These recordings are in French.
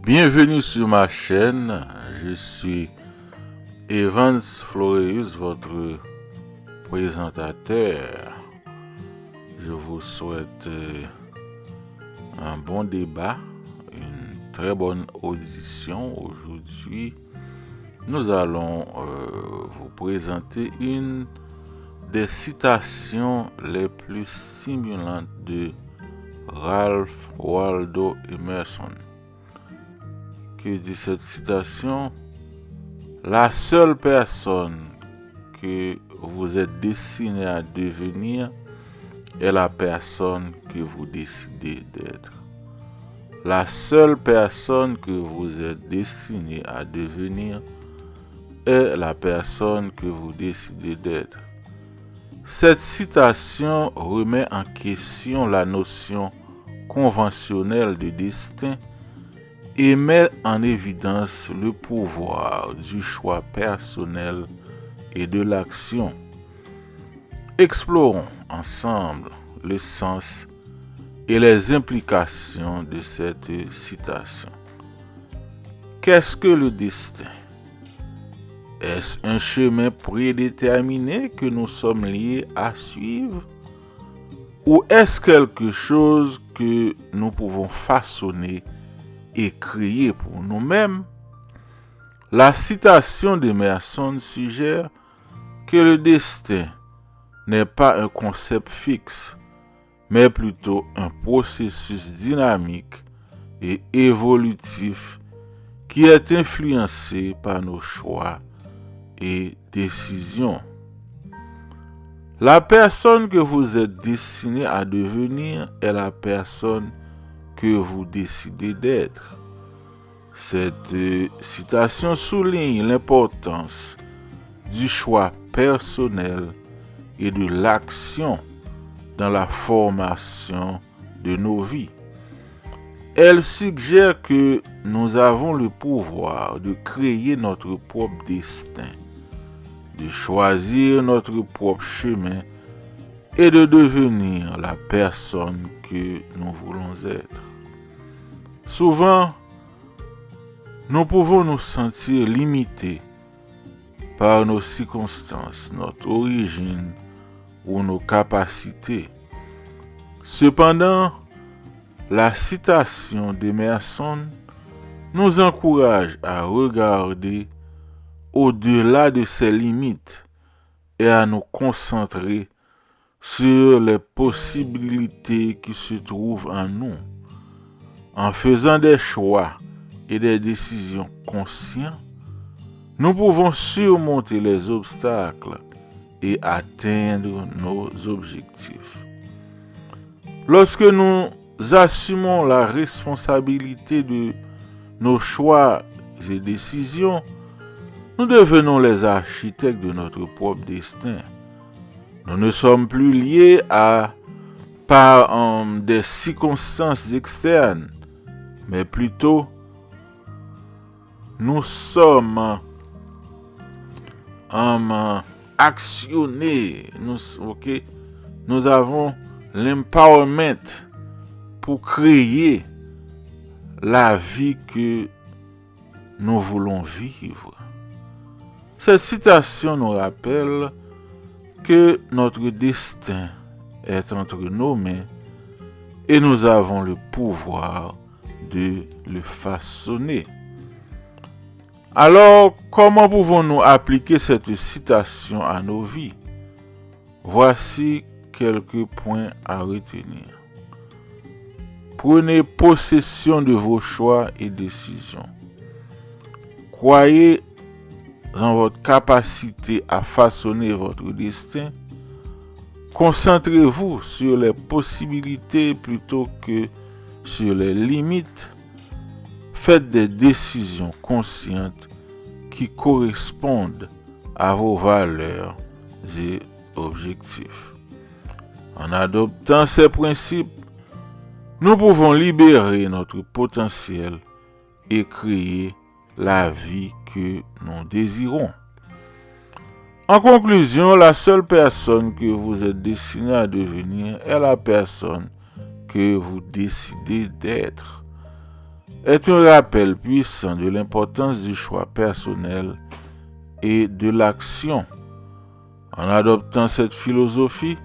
Bienvenue sur ma chaîne, je suis Evans Floreus, votre présentateur. Je vous souhaite un bon débat, une très bonne audition. Aujourd'hui, nous allons vous présenter une des citations les plus stimulantes de Ralph Waldo Emerson. Que dit cette citation? La seule personne que vous êtes destiné à devenir est la personne que vous décidez d'être. La seule personne que vous êtes destiné à devenir est la personne que vous décidez d'être. Cette citation remet en question la notion conventionnelle de destin et met en évidence le pouvoir du choix personnel et de l'action. Explorons ensemble le sens et les implications de cette citation. Qu'est-ce que le destin? Est-ce un chemin prédéterminé que nous sommes liés à suivre? Ou est-ce quelque chose que nous pouvons façonner et créer pour nous-mêmes? La citation d'Emerson suggère que le destin n'est pas un concept fixe, mais plutôt un processus dynamique et évolutif qui est influencé par nos choix et décisions. La personne que vous êtes destiné à devenir est la personne que vous décidez d'être. Cette citation souligne l'importance du choix personnel et de l'action dans la formation de nos vies. Elle suggère que nous avons le pouvoir de créer notre propre destin, de choisir notre propre chemin et de devenir la personne que nous voulons être. Souvent, nous pouvons nous sentir limités par nos circonstances, notre origine ou nos capacités. Cependant, la citation d'Emerson nous encourage à regarder au-delà de ces limites et à nous concentrer sur les possibilités qui se trouvent en nous. En faisant des choix et des décisions conscients, nous pouvons surmonter les obstacles et atteindre nos objectifs. Lorsque nous assumons la responsabilité de nos choix et décisions, nous devenons les architectes de notre propre destin. Nous ne sommes plus liés par des circonstances externes, mais plutôt nous sommes actionnés. Nous avons l'empowerment pour créer la vie que nous voulons vivre. Cette citation nous rappelle que notre destin est entre nos mains et nous avons le pouvoir de le façonner. Alors, comment pouvons-nous appliquer cette citation à nos vies? Voici quelques points à retenir. Prenez possession de vos choix et décisions. Croyez en votre capacité à façonner votre destin. Concentrez-vous sur les possibilités plutôt que sur les limites. Faites des décisions conscientes qui correspondent à vos valeurs et objectifs. En adoptant ces principes, nous pouvons libérer notre potentiel et créer la vie que nous désirons. En conclusion, la seule personne que vous êtes destiné à devenir est la personne que vous décidez d'être. est un rappel puissant de l'importance du choix personnel et de l'action. En adoptant cette philosophie,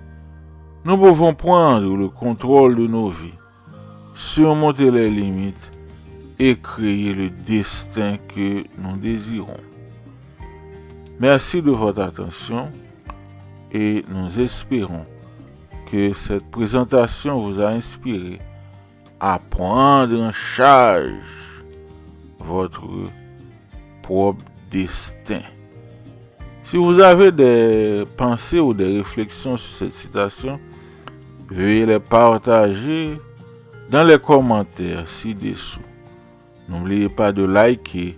nous pouvons prendre le contrôle de nos vies, surmonter les limites et créer le destin que nous désirons. Merci de votre attention et nous espérons que cette présentation vous a inspiré à prendre en charge votre propre destin. Si vous avez des pensées ou des réflexions sur cette citation, veuillez les partager dans les commentaires ci-dessous. N'oubliez pas de liker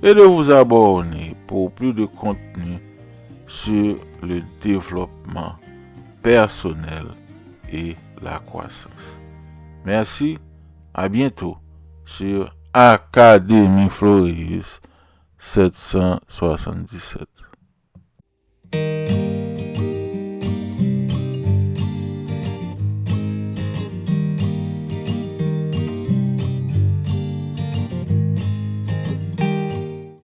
et de vous abonner pour plus de contenu sur le développement personnel et la croissance. Merci, à bientôt sur Académie Florius 777.